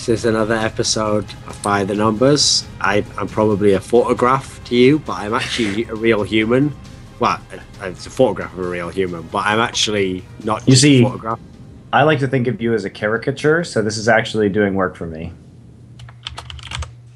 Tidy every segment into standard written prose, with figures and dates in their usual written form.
This is another episode of By the Numbers. I'm probably a photograph to you, but I'm actually a real human. Well, it's a photograph of a real human, but I'm actually not just a photograph. I like to think of you as a caricature, so this is actually doing work for me.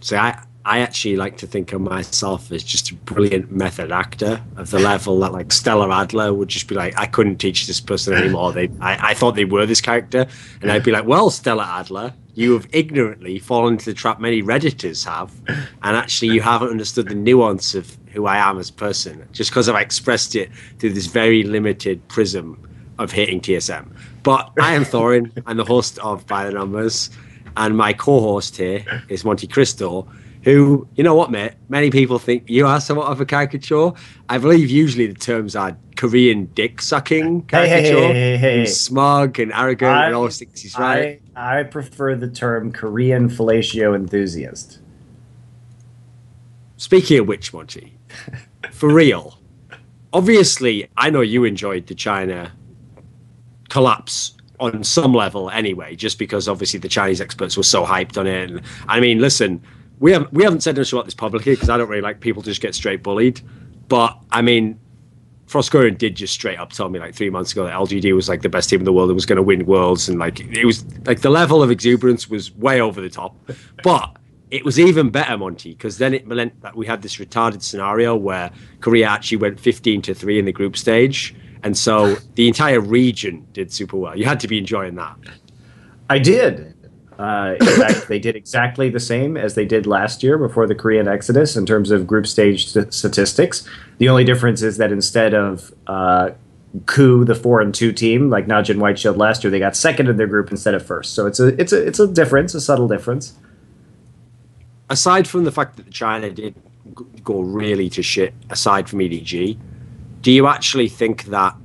So I actually like to think of myself as just a brilliant method actor of the level that like Stella Adler would just be like, I couldn't teach this person anymore. I thought they were this character. And I'd be like, well, Stella Adler, you have ignorantly fallen into the trap many Redditors have. And actually you haven't understood the nuance of who I am as a person, just because I've expressed it through this very limited prism of hating TSM. But I am Thorin. I'm the host of By the Numbers. And my co-host here is MonteCristo, who, you know what, mate? Many people think you are somewhat of a caricature. I believe usually the terms are Korean dick-sucking caricature. Hey. Smug and arrogant and always thinks he's right. I prefer the term Korean fellatio enthusiast. Speaking of which, Monty, for real, obviously, I know you enjoyed the China collapse on some level anyway, just because obviously the Chinese experts were so hyped on it. And I mean, listen, we haven't said much about this publicly because I don't really like people to just get straight bullied. But I mean, Frostgorian did just straight up tell me like 3 months ago that LGD was like the best team in the world and was going to win worlds, and like it was like the level of exuberance was way over the top. But it was even better, Monty, because then it meant that we had this retarded scenario where Korea actually went 15-3 in the group stage. And so the entire region did super well. You had to be enjoying that. I did. In fact, they did exactly the same as they did last year before the Korean Exodus in terms of group stage statistics. The only difference is that instead of KU, the 4-2 team, like Najin White Shield last year, they got second in their group instead of first. So it's a difference, a subtle difference. Aside from the fact that China did go really to shit, aside from EDG, do you actually think that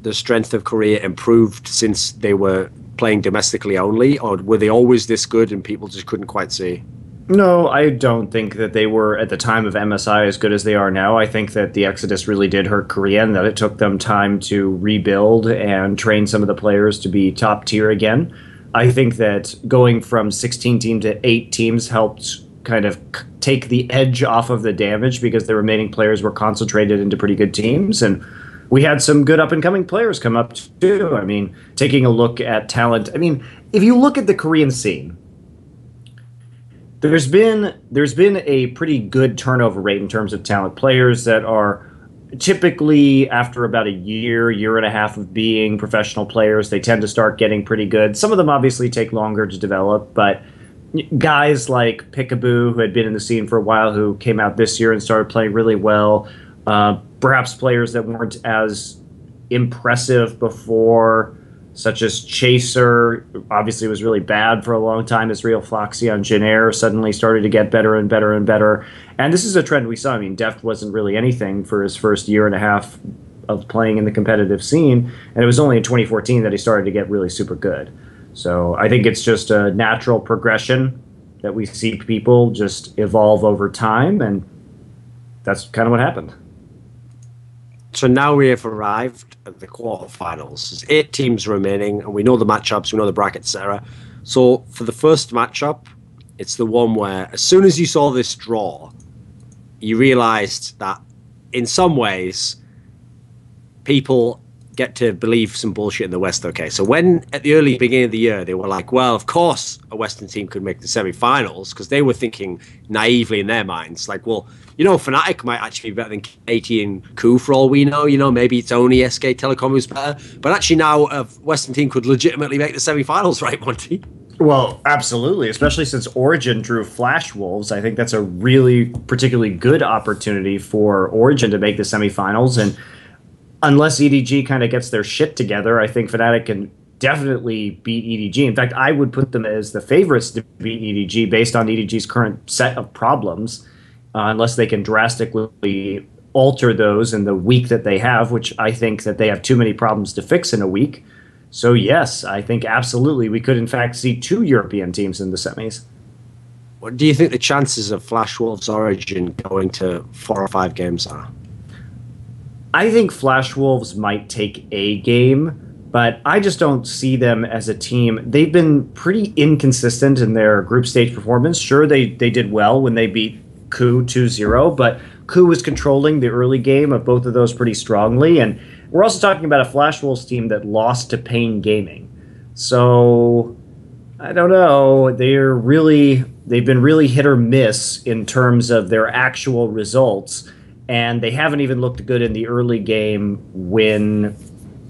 the strength of Korea improved since they were playing domestically only, or were they always this good and people just couldn't quite see? No, I don't think that they were at the time of MSI as good as they are now. I think that the Exodus really did hurt Korea and that it took them time to rebuild and train some of the players to be top tier again. I think that going from 16 teams to 8 teams helped kind of take the edge off of the damage because the remaining players were concentrated into pretty good teams, and we had some good up-and-coming players come up too. I mean, taking a look at talent, I mean, if you look at the Korean scene, there's been a pretty good turnover rate in terms of talent. Players that are typically after about a year and a half of being professional players, they tend to start getting pretty good. Some of them obviously take longer to develop, but guys like Peekaboo, who had been in the scene for a while, who came out this year and started playing really well. Perhaps players that weren't as impressive before, such as Chaser, obviously was really bad for a long time. Israel Foxy on Janair suddenly started to get better and better and better. And this is a trend we saw. I mean, Deft wasn't really anything for his first year and a half of playing in the competitive scene. And it was only in 2014 that he started to get really super good. So I think it's just a natural progression that we see people just evolve over time, and that's kind of what happened. So now we have arrived at the quarterfinals. There's 8 teams remaining, and we know the matchups, we know the brackets, etc. So for the first matchup, it's the one where as soon as you saw this draw, you realized that in some ways people get to believe some bullshit in the West. Okay, so when at the early beginning of the year they were like, well, of course a Western team could make the semi-finals, because they were thinking naively in their minds like, well, you know, Fnatic might actually be better than KT and KU for all we know. You know, maybe it's only SK Telecom who's better, but actually now a Western team could legitimately make the semi-finals, right, Monty? Well, absolutely, especially since Origin drew Flash Wolves. I think that's a really particularly good opportunity for Origin to make the semifinals, and unless EDG kind of gets their shit together, I think Fnatic can definitely beat EDG. In fact, I would put them as the favorites to beat EDG based on EDG's current set of problems, unless they can drastically alter those in the week that they have, which I think that they have too many problems to fix in a week. So yes, I think absolutely we could in fact see 2 European teams in the semis. What do you think the chances of Flash Wolves Origin going to 4 or 5 games are? I think Flash Wolves might take a game, But I just don't see them as a team. They've been pretty inconsistent in their group stage performance. Sure, they did well when they beat KU 2-0, but KU was controlling the early game of both of those pretty strongly. And we're also talking about a Flash Wolves team that lost to Pain Gaming. So I don't know. They've been really hit or miss in terms of their actual results. And they haven't even looked good in the early game when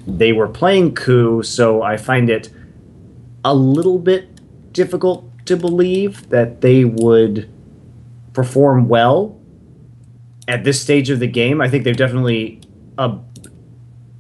they were playing KU, so I find it a little bit difficult to believe that they would perform well at this stage of the game. I think they've definitely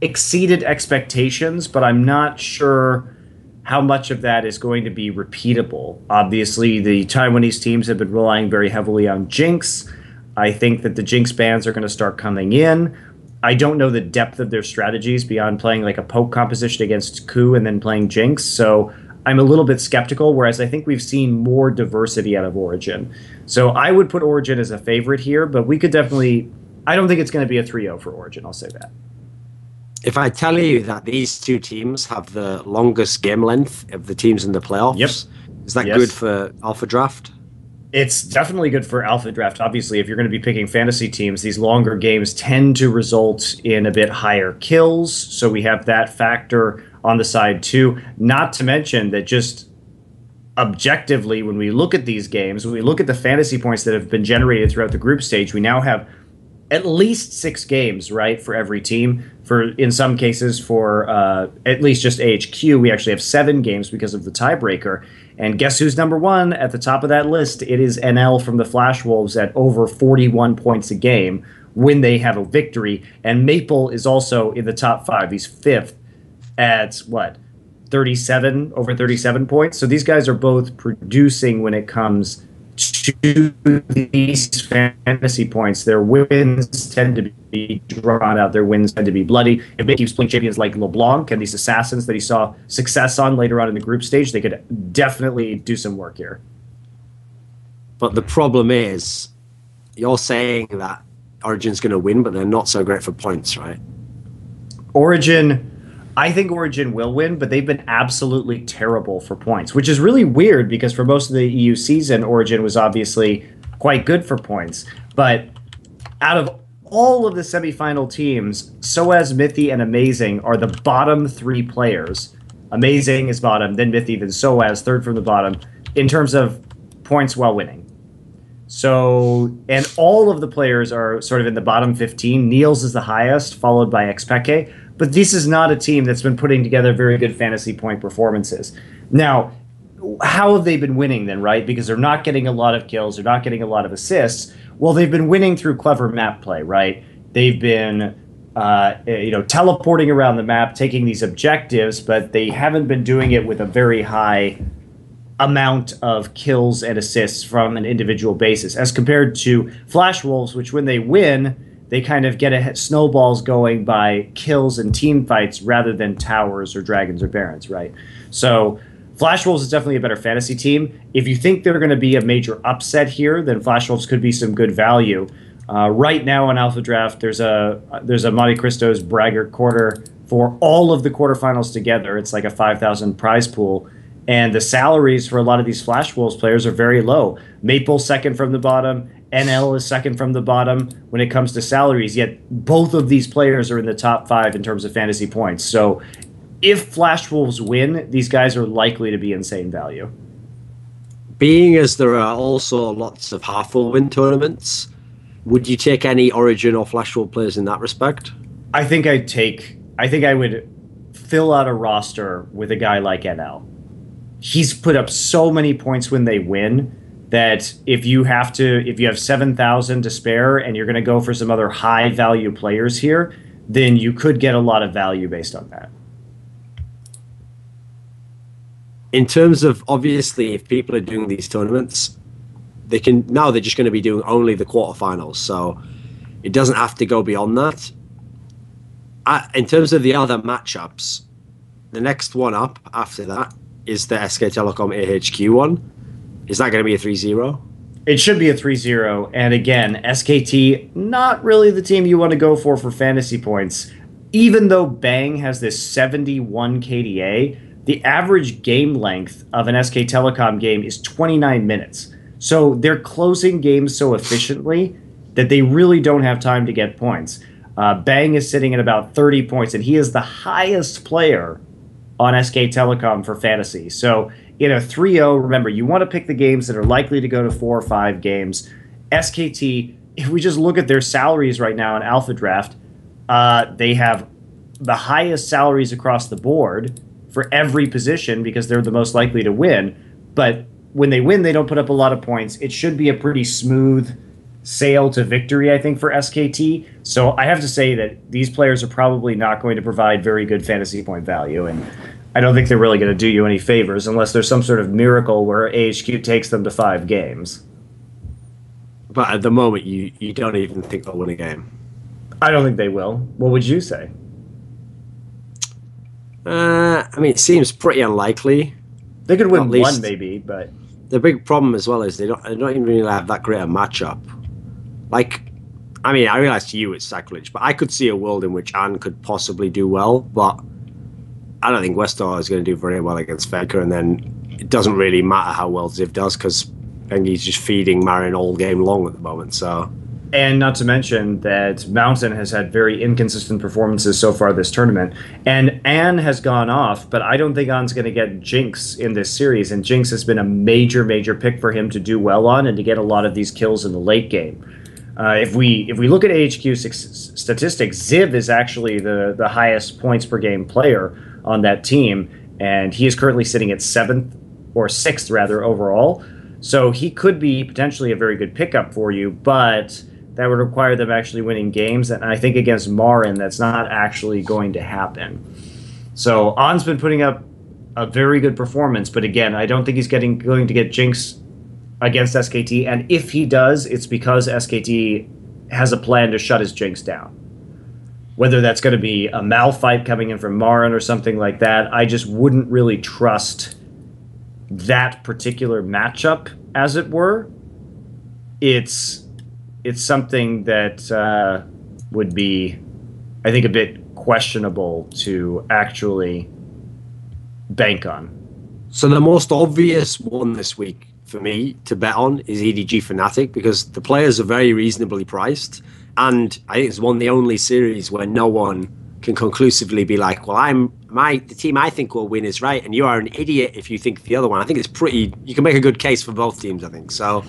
exceeded expectations, but I'm not sure how much of that is going to be repeatable. Obviously, the Taiwanese teams have been relying very heavily on Jinx. I think that the Jinx bans are going to start coming in. I don't know the depth of their strategies beyond playing like a poke composition against KU and then playing Jinx. So I'm a little bit skeptical, whereas I think we've seen more diversity out of Origin. So I would put Origin as a favorite here, but we could definitely... I don't think it's going to be a 3-0 for Origin, I'll say that. If I tell you that these two teams have the longest game length of the teams in the playoffs, is that good for Alphadraft? It's definitely good for Alphadraft. Obviously, if you're going to be picking fantasy teams, these longer games tend to result in a bit higher kills. So we have that factor on the side too. Not to mention that just objectively, when we look at these games, when we look at the fantasy points that have been generated throughout the group stage, we now have at least 6 games, right, for every team. For in some cases, for at least just AHQ, we actually have 7 games because of the tiebreaker. And guess who's number 1 at the top of that list? It is NL from the Flash Wolves at over 41 points a game when they have a victory. And Maple is also in the top 5. He's 5th at, what, 37, over 37 points. So these guys are both producing when it comes to these fantasy points. Their wins tend to be drawn out. Their wins tend to be bloody. If they keep playing champions like LeBlanc and these assassins that he saw success on later on in the group stage, they could definitely do some work here. But the problem is, you're saying that Origin's going to win, but they're not so great for points, right? I think Origin will win, but they've been absolutely terrible for points, which is really weird because for most of the EU season, Origin was obviously quite good for points. But out of all of the semifinal teams, SOAS, Mythy, and Amazing are the bottom 3 players. Amazing is bottom, then Mythy, then SOAS, third from the bottom, in terms of points while winning. So, and all of the players are sort of in the bottom 15. Niels is the highest, followed by Xpeke. But this is not a team that's been putting together very good fantasy point performances. Now, how have they been winning then, right? Because they're not getting a lot of kills, they're not getting a lot of assists. Well, they've been winning through clever map play, right? They've been, teleporting around the map, taking these objectives, but they haven't been doing it with a very high amount of kills and assists from an individual basis, as compared to Flash Wolves, which when they win, they kind of get snowballs going by kills and team fights rather than towers or dragons or barons, right? So Flash Wolves is definitely a better fantasy team. If you think they're going to be a major upset here, then Flash Wolves could be some good value. Right now on Alphadraft, there's a MonteCristo's Braggart quarter for all of the quarterfinals together. It's like a 5,000 prize pool. And the salaries for a lot of these Flash Wolves players are very low. Maple second from the bottom. NL is second from the bottom when it comes to salaries, yet both of these players are in the top 5 in terms of fantasy points. So if Flash Wolves win, these guys are likely to be insane value. Being as there are also lots of half-full win tournaments, would you take any Origin or Flash Wolf players in that respect? I think I would fill out a roster with a guy like NL. He's put up so many points when they win that if you have 7,000 to spare and you're going to go for some other high value players here, then you could get a lot of value based on that. In terms of, obviously, if people are doing these tournaments, they're just going to be doing only the quarterfinals, so it doesn't have to go beyond that. In terms of the other matchups, the next one up after that is the SK Telecom AHQ one. Is that going to be a 3-0? It should be a 3-0. And again, SKT, not really the team you want to go for fantasy points. even though Bang has this 71 KDA, the average game length of an SK Telecom game is 29 minutes. So they're closing games so efficiently that they really don't have time to get points. Bang is sitting at about 30 points, and he is the highest player on SK Telecom for fantasy. So in a 3-0, remember, you want to pick the games that are likely to go to 4 or 5 games. SKT, if we just look at their salaries right now in Alphadraft, they have the highest salaries across the board for every position because they're the most likely to win. But when they win, they don't put up a lot of points. It should be a pretty smooth sail to victory, I think, for SKT. So I have to say that these players are probably not going to provide very good fantasy point value. And I don't think they're really going to do you any favors unless there's some sort of miracle where AHQ takes them to 5 games. But at the moment, you don't even think they'll win a game. I don't think they will. What would you say? I mean, it seems pretty unlikely. They could win one, maybe, but the big problem as well is they don't even really have that great a matchup. Like, I mean, I realize to you it's sacrilege, but I could see a world in which Anne could possibly do well, but I don't think Westar is going to do very well against Faker, and then it doesn't really matter how well Ziv does because Bengi's just feeding Marin all game long at the moment, so... And not to mention that Mountain has had very inconsistent performances so far this tournament. And Anne has gone off, but I don't think Anne's going to get Jinx in this series. And Jinx has been a major, major pick for him to do well on and to get a lot of these kills in the late game. If we look at AHQ statistics, Ziv is actually the highest points per game player on that team. And he is currently sitting at 7th or 6th, rather, overall. So he could be potentially a very good pickup for you, but... that would require them actually winning games, and I think against Marin, that's not actually going to happen. So On's been putting up a very good performance, but again, I don't think he's going to get Jinx against SKT, and if he does, it's because SKT has a plan to shut his Jinx down. Whether that's going to be a Malphite coming in from Marin or something like that, I just wouldn't really trust that particular matchup, as it were. It's something that would be, I think, a bit questionable to actually bank on. So the most obvious one this week for me to bet on is EDG Fnatic because the players are very reasonably priced, and I think it's one of the only series where no one can conclusively be like, well, the team I think will win is right, and you are an idiot if you think the other one. I think it's pretty, you can make a good case for both teams, I think. So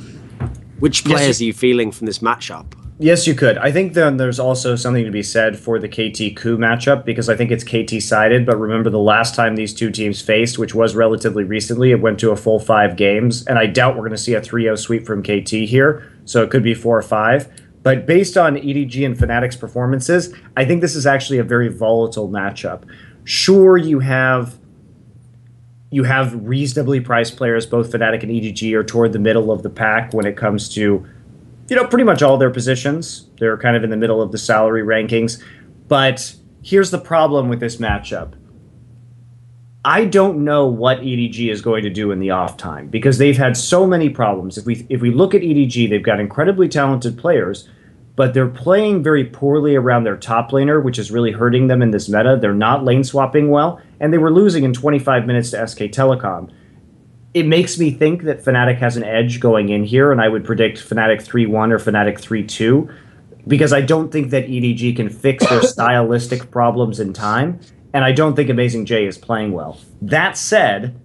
which players are you feeling from this matchup? Yes, you could. I think then there's also something to be said for the KT-Ku matchup because I think it's KT-sided, but remember the last time these two teams faced, which was relatively recently, it went to a full 5 games, and I doubt we're going to see a 3-0 sweep from KT here, so it could be 4 or 5. But based on EDG and Fnatic's performances, I think this is actually a very volatile matchup. Sure, you have reasonably priced players, both Fnatic and EDG are toward the middle of the pack when it comes to, pretty much all their positions. They're kind of in the middle of the salary rankings. But here's the problem with this matchup. I don't know what EDG is going to do in the off time because they've had so many problems. If we look at EDG, they've got incredibly talented players, but they're playing very poorly around their top laner, which is really hurting them in this meta. They're not lane swapping well, and they were losing in 25 minutes to SK Telecom. It makes me think that Fnatic has an edge going in here, and I would predict Fnatic 3-1 or Fnatic 3-2, because I don't think that EDG can fix their stylistic problems in time, and I don't think Amazing J is playing well. That said,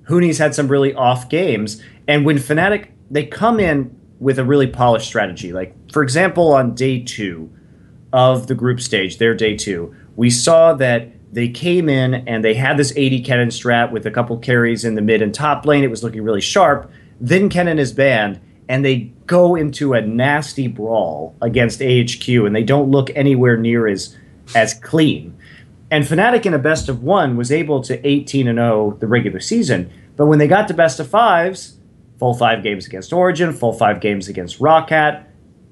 Huni's had some really off games, and when Fnatic, they come in with a really polished strategy. Like, for example, on day 2 of the group stage, their day 2, we saw that they came in and they had this 80 Kennen strat with a couple carries in the mid and top lane. It was looking really sharp. Then Kennen is banned, and they go into a nasty brawl against AHQ, and they don't look anywhere near as clean. And Fnatic in a best of 1 was able to 18-0 the regular season, but when they got to best of 5s, full 5 games against Origin, full 5 games against Roccat.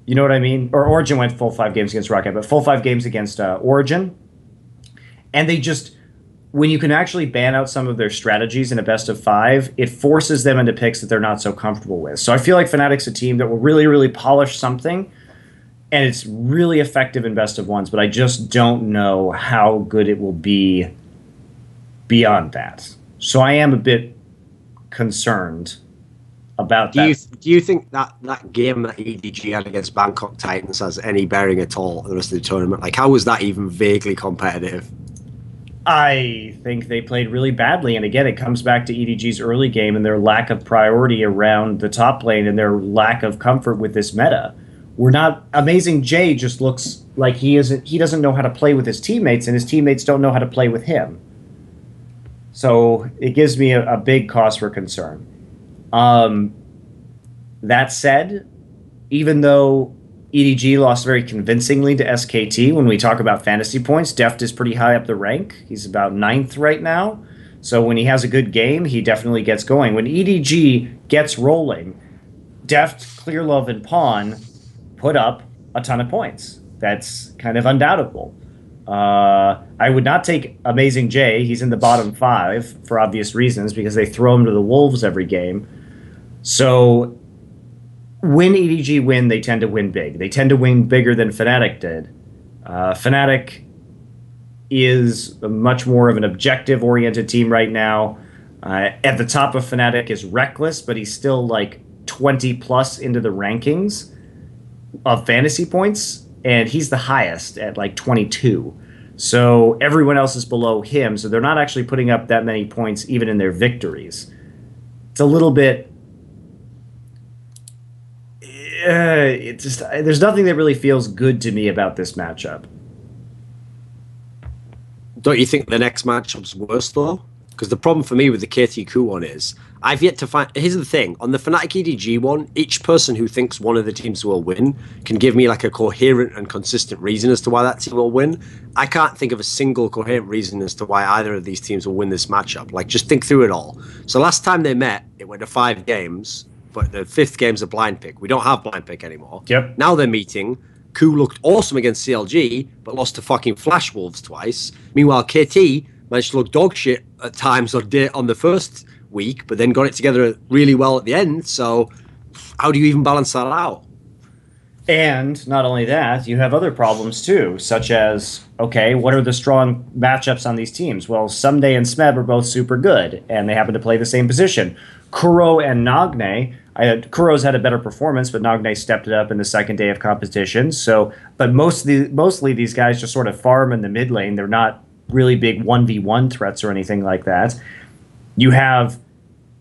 You know what I mean? Or Origin went full 5 games against Roccat, but full 5 games against Origin. And they just, when you can actually ban out some of their strategies in a best of 5, it forces them into picks that they're not so comfortable with. So I feel like Fnatic's a team that will really, really polish something and it's really effective in best of ones, but I just don't know how good it will be beyond that. So I am a bit concerned about that. Do you think that game that EDG had against Bangkok Titans has any bearing at all on the rest of the tournament? Like, how was that even vaguely competitive? I think they played really badly, and again, it comes back to EDG's early game and their lack of priority around the top lane and their lack of comfort with this meta. We're not Amazing J just looks like he doesn't know how to play with his teammates, and his teammates don't know how to play with him. So it gives me a big cause for concern. That said, even though EDG lost very convincingly to SKT, when we talk about fantasy points, Deft is pretty high up the rank. He's about 9th right now. So when he has a good game, he definitely gets going. When EDG gets rolling, Deft, Clearlove, and Pawn put up a ton of points. That's kind of undoubtable. I would not take Amazing J. He's in the bottom 5 for obvious reasons because they throw him to the wolves every game. So when EDG win, they tend to win big. They tend to win bigger than Fnatic did. Fnatic is much more of an objective-oriented team right now. At the top of Fnatic is Reckless, but he's still like 20-plus into the rankings of fantasy points, and he's the highest at like 22. So everyone else is below him, so they're not actually putting up that many points even in their victories. It's a little bit... it's just, there's nothing that really feels good to me about this matchup. Don't you think the next matchup's worse, though? Because the problem for me with the KTQ one is, I've yet to find... Here's the thing. On the Fnatic EDG one, each person who thinks one of the teams will win can give me like a coherent and consistent reason as to why that team will win. I can't think of a single coherent reason as to why either of these teams will win this matchup. Like, just think through it all. So last time they met, it went to 5 games, but the 5th game's a blind pick. We don't have blind pick anymore. Yep. Now they're meeting. Ku looked awesome against CLG, but lost to fucking Flash Wolves twice. Meanwhile, KT managed to look dog shit at times on the first week, but then got it together really well at the end. So how do you even balance that out? And not only that, you have other problems too, such as, okay, what are the strong matchups on these teams? Well, Someday and Smeb are both super good, and they happen to play the same position. Kuro and Nagne, Kuro's had a better performance, but Nagne stepped it up in the second day of competition. So, but mostly these guys just sort of farm in the mid lane. They're not really big 1v1 threats or anything like that. You have...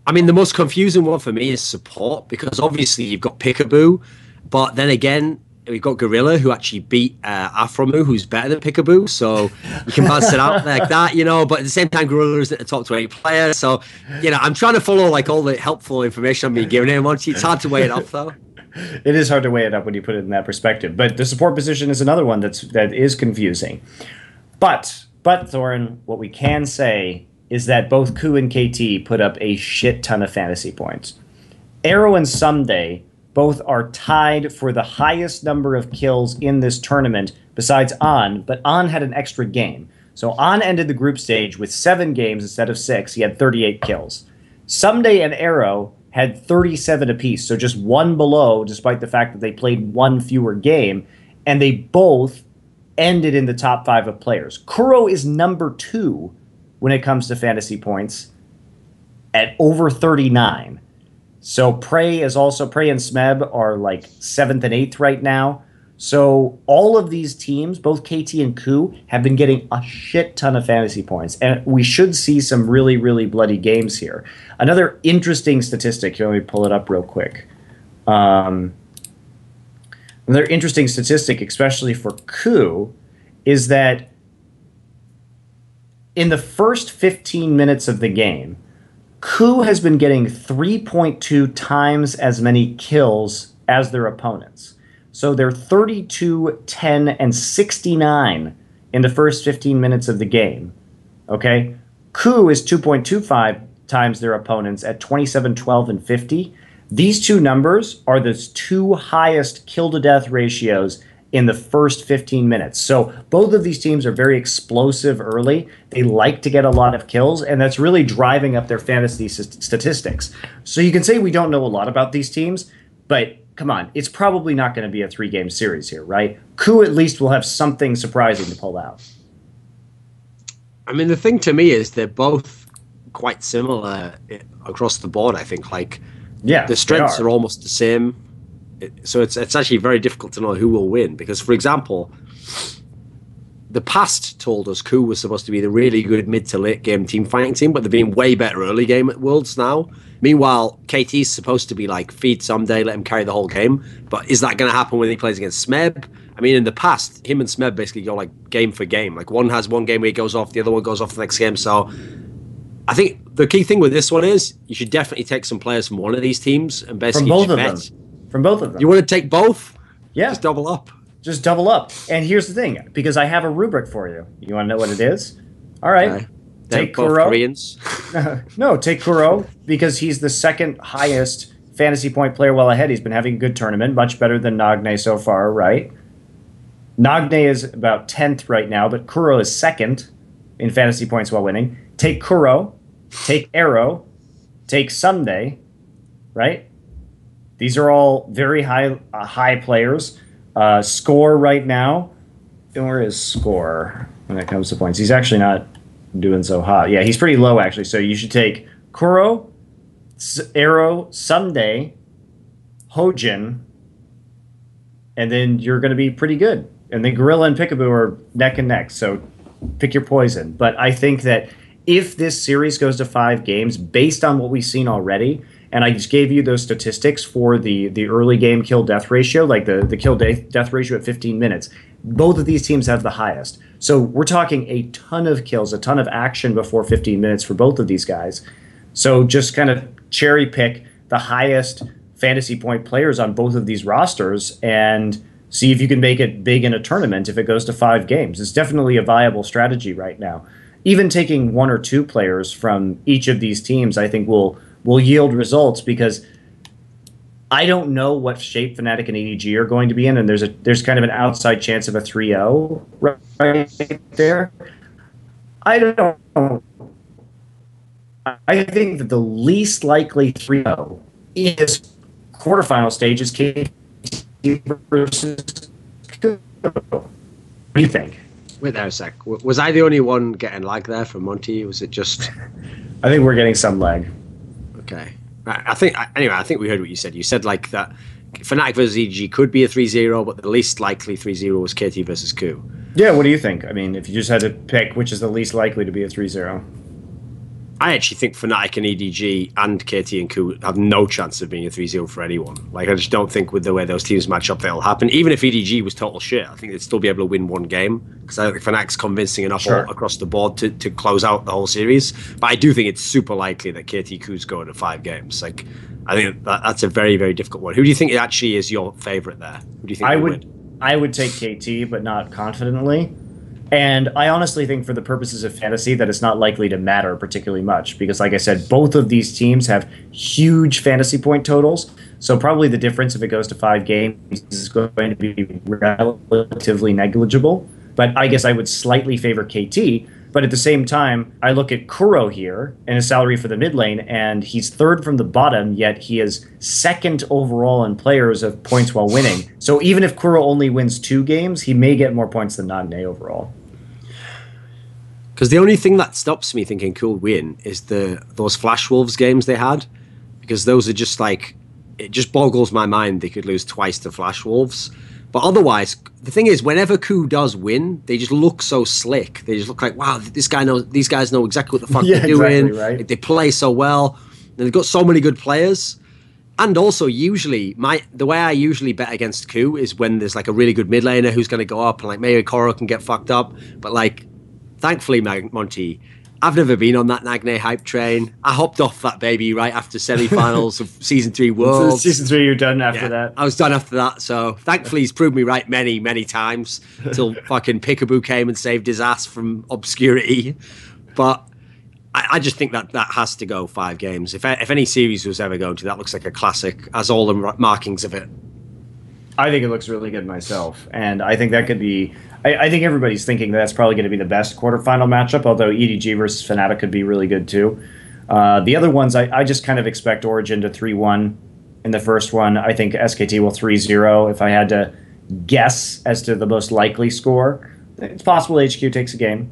I mean, the most confusing one for me is support, because obviously you've got Peekaboo, but then again, we've got Gorilla, who actually beat Afromu, who's better than Peekaboo, so you can balance it out like that, you know, but at the same time, Gorilla isn't a top 20 player, so, you know, I'm trying to follow, like, all the helpful information I'm being given here. It's hard to weigh it up, though. It is hard to weigh it up when you put it in that perspective, but the support position is another one that is confusing. But Thorin, what we can say is that both Ku and KT put up a shit ton of fantasy points. Arrow and Someday both are tied for the highest number of kills in this tournament besides An, but An had an extra game. So An ended the group stage with 7 games instead of 6. He had 38 kills. Someday and Arrow had 37 apiece, so just one below, despite the fact that they played one fewer game, and they both ended in the top 5 of players. Kuro is number 2 when it comes to fantasy points at over 39. So Prey and Smeb are like 7th and 8th right now. So all of these teams, both KT and Ku, have been getting a shit ton of fantasy points. And we should see some really, really bloody games here. Another interesting statistic, here, let me pull it up real quick. Another interesting statistic, especially for Ku, is that in the first 15 minutes of the game, Ku has been getting 3.2 times as many kills as their opponents. So they're 32, 10, and 69 in the first 15 minutes of the game. Okay? Ku is 2.25 times their opponents at 27, 12, and 50. These two numbers are the 2 highest kill-to-death ratios in the first 15 minutes. So both of these teams are very explosive early. They like to get a lot of kills, and that's really driving up their fantasy statistics. So you can say we don't know a lot about these teams, but come on, it's probably not going to be a 3-game series here, right? Coup at least will have something surprising to pull out. I mean, the thing to me is they're both quite similar across the board. I think the strengths are almost the same. So it's actually very difficult to know who will win because, for example, the past told us Coup was supposed to be the really good mid to late game team fighting team, but they're being way better early game at Worlds now. Meanwhile, KT's supposed to be like feed someday, let him carry the whole game. But is that going to happen when he plays against Smeb? I mean, in the past, him and Smeb basically go like game for game. Like one has one game where he goes off, the other one goes off the next game. So I think the key thing with this one is you should definitely take some players from one of these teams and basically from both of them. You want to take both? Yeah. Just double up. Just double up. And here's the thing, because I have a rubric for you. You want to know what it is? All right. Okay. Take Kuro. Koreans. No, take Kuro because he's the second highest fantasy point player well ahead. He's been having a good tournament, much better than Nagne so far, right? Nagne is about 10th right now, but Kuro is second in fantasy points while winning. Take Kuro, take Arrow, take Sunday, right? These are all very high players. Score right now. Where is Score when it comes to points? He's actually not doing so hot. Yeah, he's pretty low, actually. So you should take Kuro, Arrow, Sunday, Hojin, and then you're going to be pretty good. And then Gorilla and Peekaboo are neck and neck. So pick your poison. But I think that if this series goes to 5 games, based on what we've seen already, and I just gave you those statistics for the early game kill-death ratio, like the kill-death ratio at 15 minutes. Both of these teams have the highest. So we're talking a ton of kills, a ton of action before 15 minutes for both of these guys. So just kind of cherry pick the highest fantasy point players on both of these rosters and see if you can make it big in a tournament if it goes to 5 games. It's definitely a viable strategy right now. Even taking 1 or 2 players from each of these teams, I think will yield results because I don't know what shape Fnatic and EDG are going to be in, and there's kind of an outside chance of a 3-0 right there. I don't. I think that the least likely 3-0 is quarterfinal stage is KT versus Coup. What do you think? Wait there a sec. Was I the only one getting lag there from Monty? Was it just... I think we're getting some lag. Okay. I think we heard what you said. You said like that Fnatic versus EG could be a 3-0, but the least likely 3-0 was KT versus Coup. Yeah, what do you think? I mean, if you just had to pick which is the least likely to be a 3-0. I actually think Fnatic and EDG and KT and Coup have no chance of being a 3-0 for anyone. Like, I just don't think with the way those teams match up, that'll happen. Even if EDG was total shit, I think they'd still be able to win one game because I think Fnatic's convincing enough across the board to close out the whole series. But I do think it's super likely that KT Coup's going to 5 games. Like, I think that's a very, very difficult one. Who do you think actually is your favorite there? Who do you think I would take KT, but not confidently. And I honestly think for the purposes of fantasy that it's not likely to matter particularly much because, like I said, both of these teams have huge fantasy point totals. So probably the difference if it goes to 5 games is going to be relatively negligible. But I guess I would slightly favor KT. But at the same time, I look at Kuro here and his salary for the mid lane, and he's 3rd from the bottom, yet he is 2nd overall in players of points while winning. So even if Kuro only wins 2 games, he may get more points than Nagne overall. Because the only thing that stops me thinking Cool win is those Flash Wolves games they had, because those are just like, it just boggles my mind they could lose twice to Flash Wolves. But otherwise, the thing is, whenever Coup does win, they just look so slick. They just look like, wow, these guys know exactly what the fuck they're doing. Exactly, right? They play so well. And they've got so many good players. And also, usually, the way I usually bet against Coup is when there's like a really good mid laner who's going to go up, and like maybe Koro can get fucked up. But like, thankfully, Monty, I've never been on that Nagne hype train. I hopped off that baby right after semi-finals of Season 3 Worlds. Season 3, you're done after that. I was done after that, so thankfully he's proved me right many, many times till fucking Peekaboo came and saved his ass from obscurity. But I just think that has to go 5 games. If any series was ever going to, that looks like a classic, as all the markings of it. I think it looks really good myself, and I think that could be... I think everybody's thinking that's probably going to be the best quarterfinal matchup, although EDG versus Fnatic could be really good too. The other ones, I just kind of expect Origin to 3-1 in the first one. I think SKT will 3-0 if I had to guess as to the most likely score. It's possible HQ takes a game.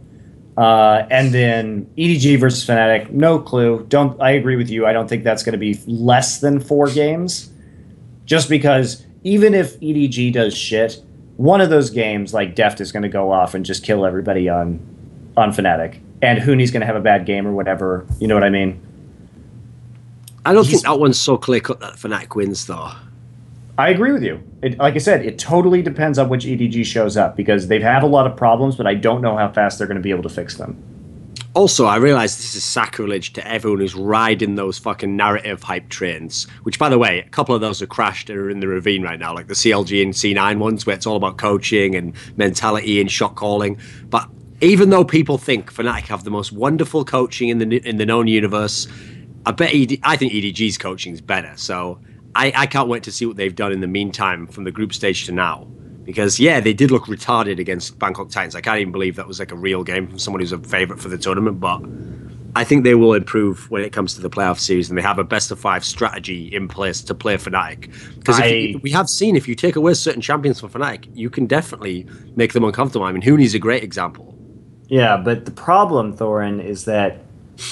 And then EDG versus Fnatic, no clue. I agree with you. I don't think that's going to be less than 4 games. Just because even if EDG does shit, one of those games, like Deft is going to go off and just kill everybody on Fnatic. And Huni's going to have a bad game or whatever. You know what I mean? I don't think that one's so clear-cut that Fnatic wins, though. I agree with you. Like I said, it totally depends on which EDG shows up because they've had a lot of problems, but I don't know how fast they're going to be able to fix them. Also, I realize this is sacrilege to everyone who's riding those fucking narrative hype trains, which, by the way, a couple of those are crashed and are in the ravine right now, like the CLG and C9 ones, where it's all about coaching and mentality and shot calling. But even though people think Fnatic have the most wonderful coaching in the known universe, I think EDG's coaching is better. So I can't wait to see what they've done in the meantime from the group stage to now. Because, yeah, they did look retarded against Bangkok Titans. I can't even believe that was like a real game from someone who's a favourite for the tournament. But I think they will improve when it comes to the playoff series, and they have a best-of-5 strategy in place to play Fnatic. Because we have seen, if you take away certain champions from Fnatic, you can definitely make them uncomfortable. I mean, Huni's a great example. Yeah, but the problem, Thorin, is that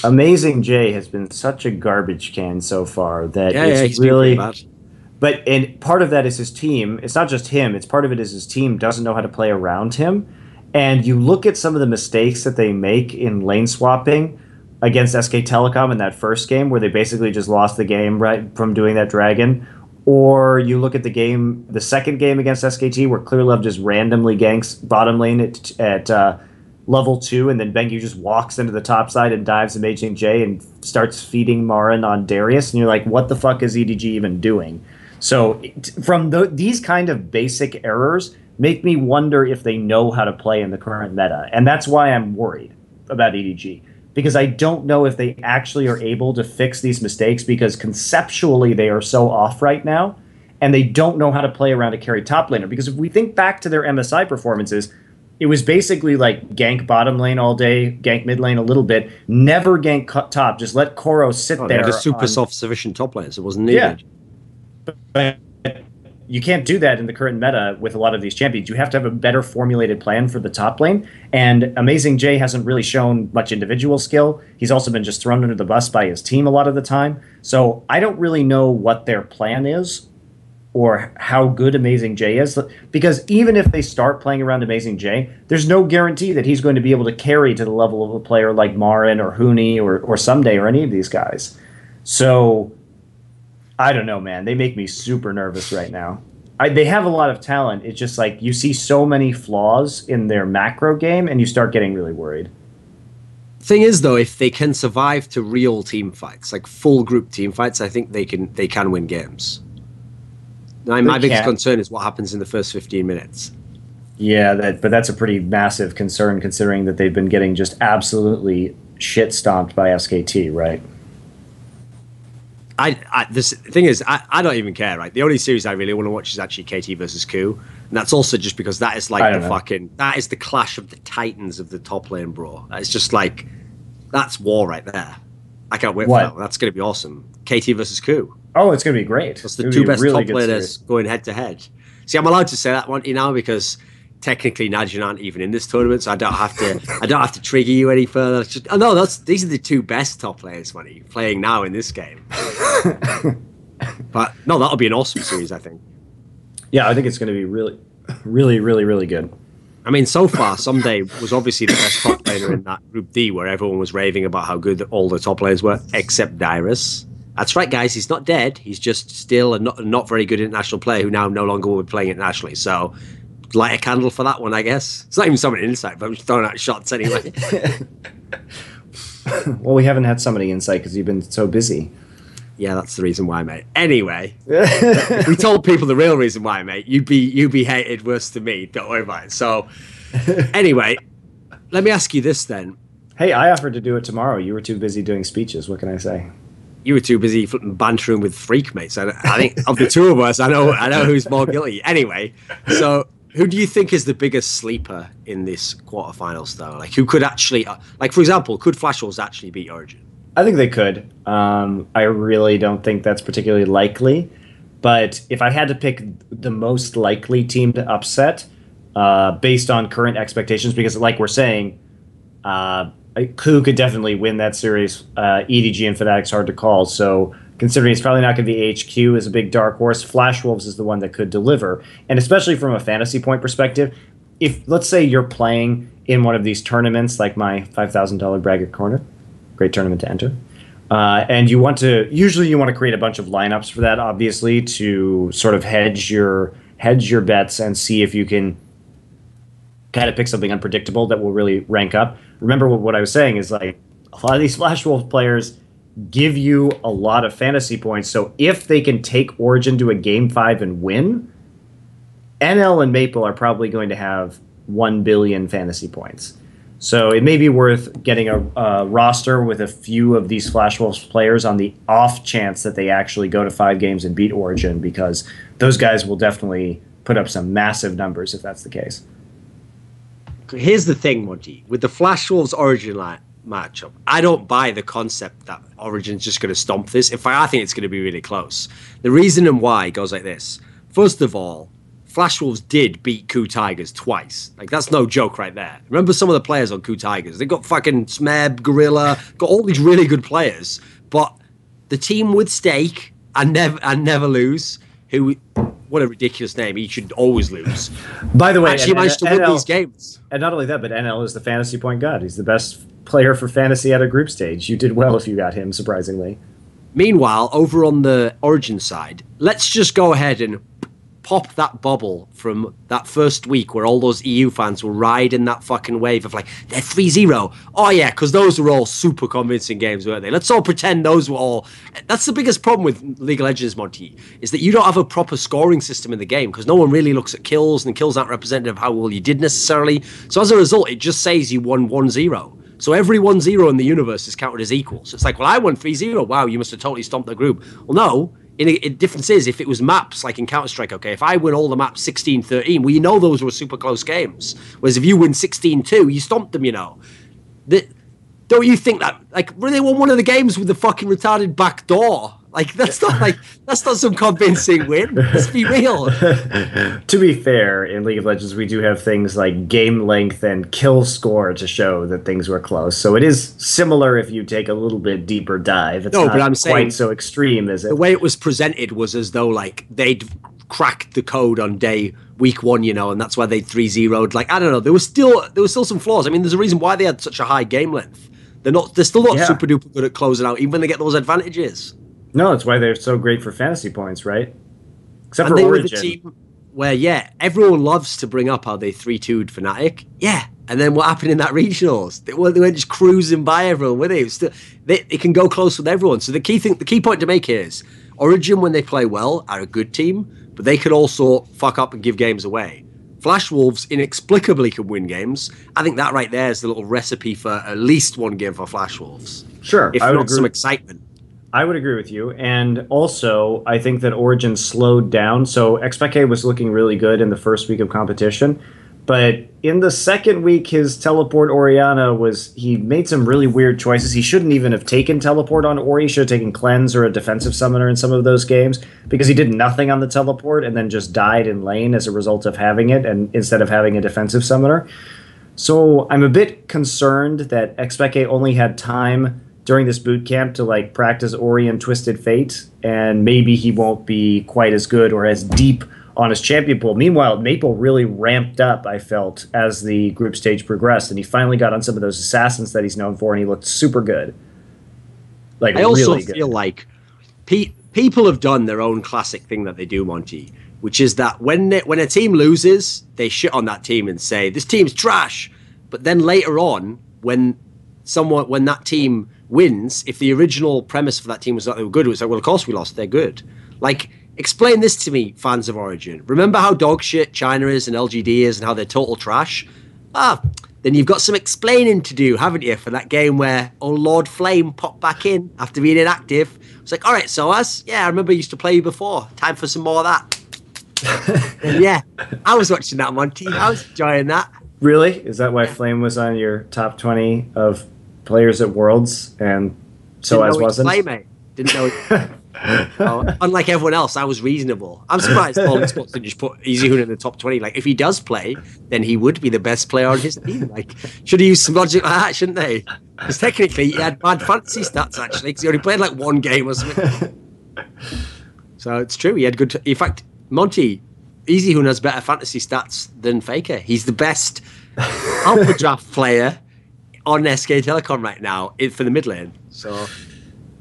Amazing J has been such a garbage can so far that it's really bad. And part of that is his team. It's not just him. It's part of it is his team doesn't know how to play around him. And you look at some of the mistakes that they make in lane swapping against SK Telecom in that first game where they basically just lost the game right from doing that dragon. Or you look at the second game against SKT where Clearlove just randomly ganks bottom lane at level 2, and then Bengu just walks into the top side and dives Amazing J and starts feeding Marin on Darius. And you're like, what the fuck is EDG even doing? So from these kind of basic errors make me wonder if they know how to play in the current meta. And that's why I'm worried about EDG. Because I don't know if they actually are able to fix these mistakes because conceptually they are so off right now. And they don't know how to play around a carry top laner. Because if we think back to their MSI performances, it was basically like gank bottom lane all day, gank mid lane a little bit, never gank top, just let Koro sit there. They had a super self-sufficient top lane, so it wasn't needed. Yeah. But you can't do that in the current meta with a lot of these champions. You have to have a better formulated plan for the top lane. And Amazing J hasn't really shown much individual skill. He's also been just thrown under the bus by his team a lot of the time. So I don't really know what their plan is or how good Amazing J is. Because even if they start playing around Amazing J, there's no guarantee that he's going to be able to carry to the level of a player like Marin or Huni or Someday or any of these guys. So I don't know, man. They make me super nervous right now. They have a lot of talent. It's just like you see so many flaws in their macro game and you start getting really worried. Thing is, though, if they can survive to real team fights, like full group team fights, I think they can win games. Now, my biggest concern is what happens in the first 15 minutes. Yeah, but that's a pretty massive concern considering that they've been getting just absolutely shit stomped by SKT, right? The thing is, I don't even care, right? The only series I really want to watch is actually KT versus Ku, and that's also just because that is like that is the clash of the titans of the top lane, bro. It's just like that's war right there. I can't wait for that. That's going to be awesome. KT versus Ku. Oh, it's going to be great. That's the two best top laners going head to head. See, I'm allowed to say that one, because technically Najin aren't even in this tournament, so I don't have to trigger you any further. It's just, these are the two best top players, Money, playing now in this game. But no, that'll be an awesome series, I think. Yeah, I think it's going to be really, really, really, really good. I mean, so far, Someday was obviously the best top laner in that Group D, where everyone was raving about how good all the top laners were, except Dyrus. That's right, guys. He's not dead. He's just still a not very good international player who now no longer will be playing internationally. So light a candle for that one, I guess. It's not even someone insight, but I'm just throwing out shots anyway. Well, we haven't had somebody insight because you've been so busy. Yeah, that's the reason why, mate. Anyway, if we told people the real reason why, mate, you'd be hated worse than me. Don't worry about it. So, anyway, let me ask you this then. Hey, I offered to do it tomorrow. You were too busy doing speeches. What can I say? You were too busy flipping bantering with Freak, mate. So I think of the two of us, I know who's more guilty. Anyway, so who do you think is the biggest sleeper in this quarterfinals, though? Like, who could actually, like, for example, could Flash Wolves actually beat Origin? I think they could. I really don't think that's particularly likely. But if I had to pick the most likely team to upset, based on current expectations, because like we're saying, Coup could definitely win that series. EDG and Fnatic's hard to call. So considering it's probably not going to be HQ as a big dark horse, Flash Wolves is the one that could deliver. And especially from a fantasy point perspective, if let's say you're playing in one of these tournaments, like my $5,000 Braggart Corner, great tournament to enter, and you want to create a bunch of lineups for that, obviously, to sort of hedge your bets and see if you can kind of pick something unpredictable that will really rank up. Remember what I was saying is, like, a lot of these Flash Wolf players give you a lot of fantasy points. So if they can take Origin to a game 5 and win, NL and Maple are probably going to have 1 billion fantasy points. So it may be worth getting a roster with a few of these Flash Wolves players on the off chance that they actually go to 5 games and beat Origin, because those guys will definitely put up some massive numbers if that's the case. Here's the thing, Monty. With the Flash Wolves Origin matchup, I don't buy the concept that Origin's just going to stomp this. In fact, I think it's going to be really close. The reason and why goes like this. First of all, Flash Wolves did beat Coup Tigers twice. Like, that's no joke right there. Remember some of the players on Coup Tigers? They got fucking Smeb, Gorilla, got all these really good players. But the team with Stake and never lose, who, what a ridiculous name, he should always lose. By the way, actually managed to win these games. And not only that, but NL is the fantasy point god. He's the best player for fantasy at a group stage. You did well if you got him, surprisingly. Meanwhile, over on the Origin side, let's just go ahead and pop that bubble from that first week where all those EU fans were riding that fucking wave of like, they're 3-0. Oh yeah, because those were all super convincing games, weren't they? Let's all pretend those were all... That's the biggest problem with League of Legends, Monty, is that you don't have a proper scoring system in the game because no one really looks at kills, and kills aren't representative of how well you did necessarily. So as a result, it just says you won 1-0. So every 1-0 in the universe is counted as equal. So it's like, well, I won 3-0. Wow, you must have totally stomped the group. Well, no. The difference is, if it was maps, like in Counterstrike, okay, if I win all the maps 16-13, well, you know those were super close games. Whereas if you win 16-2, you stomped them, you know. Don't you think that, like, they won one of the games with the fucking retarded back door? Like, that's not some convincing win. Let's be real. To be fair, in League of Legends, we do have things like game length and kill score to show that things were close. So it is similar if you take a little bit deeper dive. It's but I'm saying quite so extreme, is it? The way it was presented was as though, like, they'd cracked the code on week 1, you know, and that's why they 3-0'd. Like, I don't know. There was still some flaws. I mean, there's a reason why they had such a high game length. They're still not super duper good at closing out, even when they get those advantages. No, that's why they're so great for fantasy points, right? Except and for they Origin. were the team where, everyone loves to bring up how they 3-2'd Fnatic. Yeah. And then what happened in that regionals? They weren't just cruising by everyone, were they? It can go close with everyone. So the key point to make here is, Origin, when they play well, are a good team, but they could also fuck up and give games away. Flash Wolves inexplicably can win games. I think that right there is the little recipe for at least one game for Flash Wolves. Sure. If not some excitement. I would agree with you. And also, I think that Origin slowed down. So XPK was looking really good in the first week of competition. But in the second week, his teleport Orianna he made some really weird choices. He shouldn't even have taken teleport on Ori. He should have taken cleanse or a defensive summoner in some of those games, because he did nothing on the teleport and then just died in lane as a result of having it, and instead of having a defensive summoner. So I'm a bit concerned that XPK only had time during this boot camp to like practice Ori and Twisted Fate, and maybe he won't be quite as good or as deep on his champion pool. Meanwhile, Maple really ramped up, I felt, as the group stage progressed, and he finally got on some of those assassins that he's known for, and he looked super good. Like, I also really feel like people have done their own classic thing that they do, Monty, which is that when a team loses, they shit on that team and say, this team's trash. But then later on, when that team wins, if the original premise for that team was that they were good, it's like, well, of course we lost, they're good. Like, explain this to me, fans of Origin. Remember how dog shit China is and LGD is and how they're total trash? Then you've got some explaining to do, haven't you, for that game where Lord Flame popped back in after being inactive. It's like, all right, Soaz, I remember you used to play you before. Time for some more of that. And I was watching that, Monty. I was enjoying that. Really? Is that why Flame was on your top 20 of players at Worlds and Soaz wasn't? Play, mate. Didn't know. Unlike everyone else, I was reasonable. I'm surprised all Esports didn't just put EasyHoon in the top 20. Like, if he does play, then he would be the best player on his team. Like, should have used some logic like that, shouldn't they? Because technically, he had bad fantasy stats, actually, because he only played like one game or something. So it's true. He had good... In fact, Monty, EasyHoon has better fantasy stats than Faker. He's the best Alphadraft player on SK Telecom right now for the mid lane. So...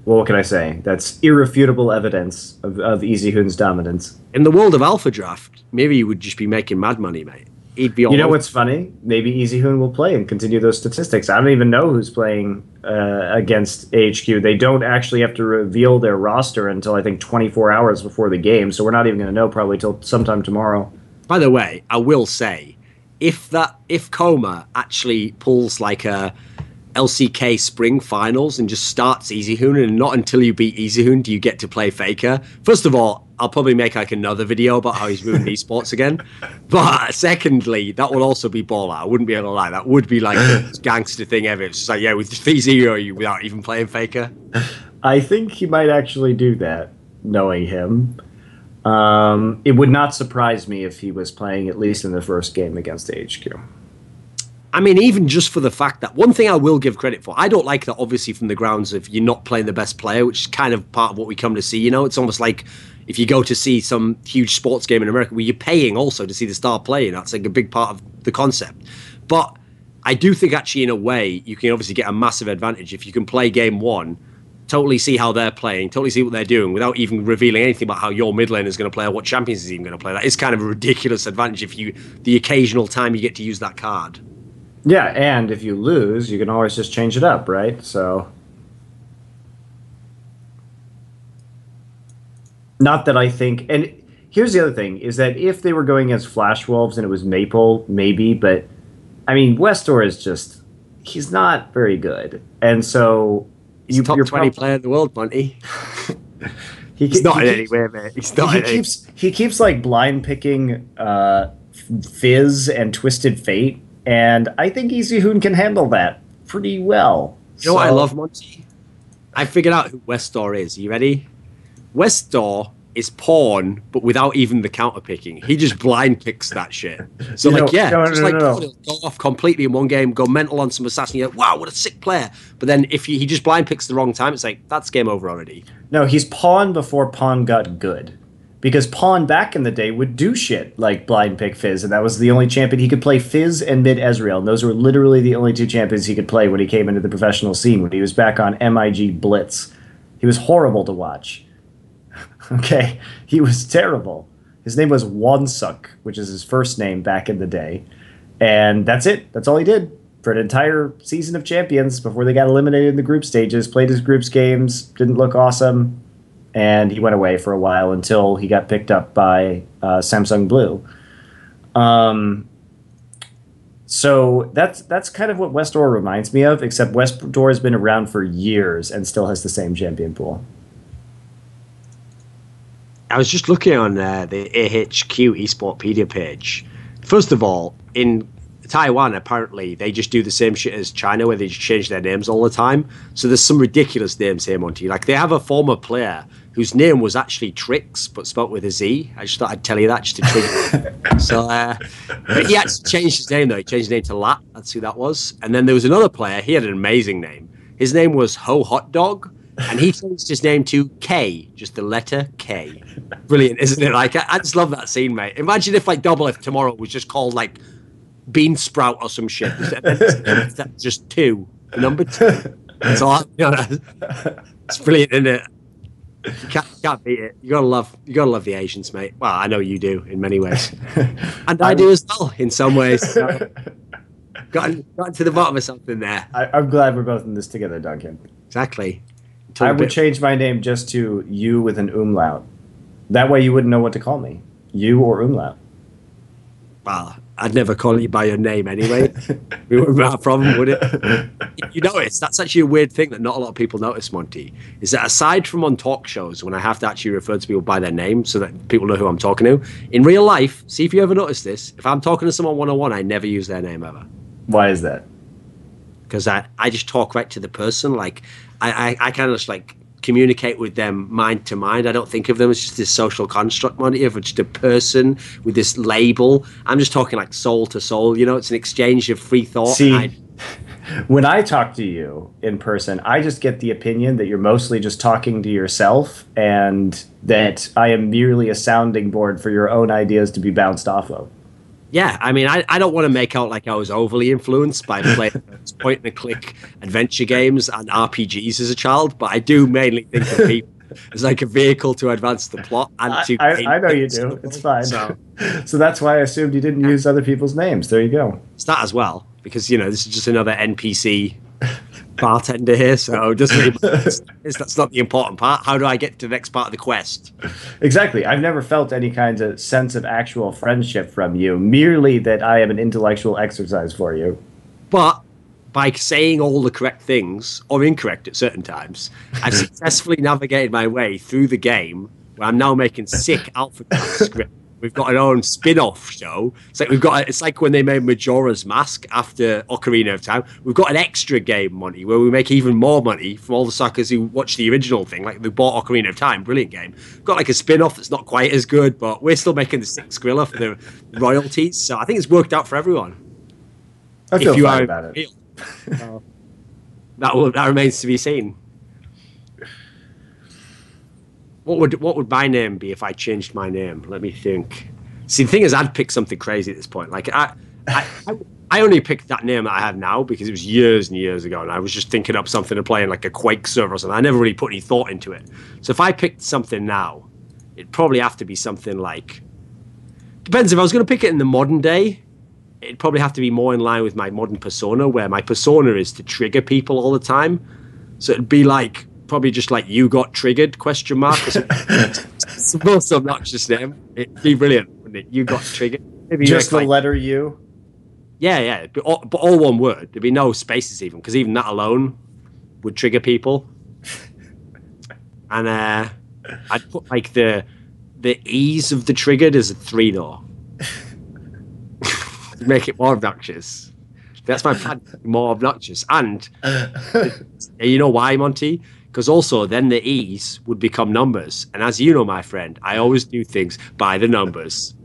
Well, what can I say? That's irrefutable evidence of EasyHoon's dominance. In the world of Alphadraft, maybe he would just be making mad money, mate. He'd be all... You know what's funny? Maybe EasyHoon will play and continue those statistics. I don't even know who's playing against AHQ. They don't actually have to reveal their roster until, I think, 24 hours before the game, so we're not even going to know probably till sometime tomorrow. By the way, I will say, if Coma actually pulls like a LCK Spring Finals and just starts EasyHoon, and not until you beat EasyHoon do you get to play Faker. First of all, I'll probably make like another video about how he's ruined esports again. But secondly, that would also be baller. I wouldn't be able to lie. That would be like the gangster thing ever. It's just like, yeah, with Easy you without even playing Faker. I think he might actually do that, knowing him. It would not surprise me if he was playing at least in the first game against HQ. I mean, even just for the fact that one thing I will give credit for, I don't like that obviously from the grounds of you're not playing the best player, which is kind of part of what we come to see, you know? It's almost like if you go to see some huge sports game in America where you're paying also to see the star play, and that's like a big part of the concept. But I do think actually in a way you can obviously get a massive advantage if you can play game one, totally see how they're playing, totally see what they're doing without even revealing anything about how your mid lane is going to play or what champions is even going to play. That is kind of a ridiculous advantage if the occasional time you get to use that card. Yeah, and if you lose, you can always just change it up, right? So, not that I think, and here's the other thing, is that if they were going against Flash Wolves and it was Maple, maybe, but, I mean, Westor is just, he's not very good. And so... He's top 20 player in the world, Monty. He's not in anywhere, man. He's not he keeps, like, blind picking Fizz and Twisted Fate, and I think EasyHoon can handle that pretty well. You know what I love, Monty? I figured out who Westor is. Are you ready? Westor is Pawn, but without even the counter picking. He just blind picks that shit. So, Pawn will go off completely in one game, go mental on some assassin. You're like, wow, what a sick player. But then if he just blind picks the wrong time, it's like, that's game over already. No, he's Pawn before Pawn got good. Because Pawn back in the day would do shit like blind pick Fizz, and that was the only champion he could play. Fizz and mid Ezreal, and those were literally the only two champions he could play when he came into the professional scene, when he was back on MIG Blitz. He was horrible to watch. Okay? He was terrible. His name was Wansuk, which is his first name back in the day. And that's it. That's all he did for an entire season of Champions before they got eliminated in the group stages. Played his groups games, didn't look awesome. And he went away for a while until he got picked up by Samsung Blue. So that's kind of what Westor reminds me of, except Westor has been around for years and still has the same champion pool. I was just looking on the AHQ Esportpedia page. First of all, in Taiwan, apparently, they just do the same shit as China, where they just change their names all the time. So there's some ridiculous names here, Monty. Like, they have a former player whose name was actually Trix, but spelt with a Z. I just thought I'd tell you that just to trigger. So, but he actually changed his name, though. He changed his name to Lat. That's who that was. And then there was another player. He had an amazing name. His name was Ho Hot Dog, and he changed his name to K, just the letter K. Brilliant, isn't it? Like, I just love that scene, mate. Imagine if, like, Double F tomorrow was just called, like, Bean Sprout or some shit. That's just two, number two. So it's brilliant, isn't it? You can't beat it. You gotta love the Asians, mate. Well, I know you do in many ways, and I do as well in some ways. So, got to the bottom of something there. I'm glad we're both in this together, Duncan. Exactly. I would change my name just to you with an umlaut. That way, you wouldn't know what to call me. You or umlaut. Well, I'd never call you by your name anyway. We wouldn't have a problem, would it? You notice, that's actually a weird thing that not a lot of people notice, Monty, is that aside from on talk shows, when I have to actually refer to people by their name so that people know who I'm talking to, in real life, see if you ever notice this, if I'm talking to someone one-on-one, I never use their name ever. Why is that? Because I just talk right to the person. Like, I kind of just like, communicate with them mind to mind. I don't think of them as just this social construct, Monty, of just a person with this label. I'm just talking like soul to soul. You know, it's an exchange of free thought. See, when I talk to you in person, I just get the opinion that you're mostly just talking to yourself and that I am merely a sounding board for your own ideas to be bounced off of. Yeah, I mean, I don't want to make out like I was overly influenced by playing point-and-click adventure games and RPGs as a child, but I do mainly think of people as like a vehicle to advance the plot. And I know you do. It's fine. So that's why I assumed you didn't use other people's names. There you go. It's that as well, because, you know, this is just another NPC bartender here, so it doesn't really matter. That's not the important part. How do I get to the next part of the quest? Exactly. I've never felt any kind of sense of actual friendship from you, merely that I am an intellectual exercise for you. But by saying all the correct things, or incorrect at certain times, I've successfully navigated my way through the game, where I'm now making sick Alphadraft script. We've got our own spin-off show. It's like when they made Majora's Mask after Ocarina of Time. We've got an extra game, Monty, where we make even more money from all the suckers who watch the original thing, like they bought Ocarina of Time, brilliant game. We've got like a spin-off that's not quite as good, but we're still making the sick Skrilla for the royalties. So I think it's worked out for everyone. I feel fine about it. That remains to be seen. What would my name be if I changed my name? Let me think. See, the thing is, I'd pick something crazy at this point. Like I only picked that name that I have now because it was years and years ago, and I was just thinking up something to play in like a Quake server or something. I never really put any thought into it. So if I picked something now, it'd probably have to be something like. Depends if I was going to pick it in the modern day. It'd probably have to be more in line with my modern persona, where my persona is to trigger people all the time. So it'd be like. Probably just like you got triggered ? It's the most obnoxious name. It'd be brilliant, wouldn't it? You got triggered. Maybe just the letter U. Yeah. But all one word. There'd be no spaces even, because even that alone would trigger people. And I'd put like the ease of the triggered as a 3 though. To make it more obnoxious. That's my plan. More obnoxious. And you know why, Monty? Because also then the E's would become numbers. And as you know, my friend, I always do things by the numbers.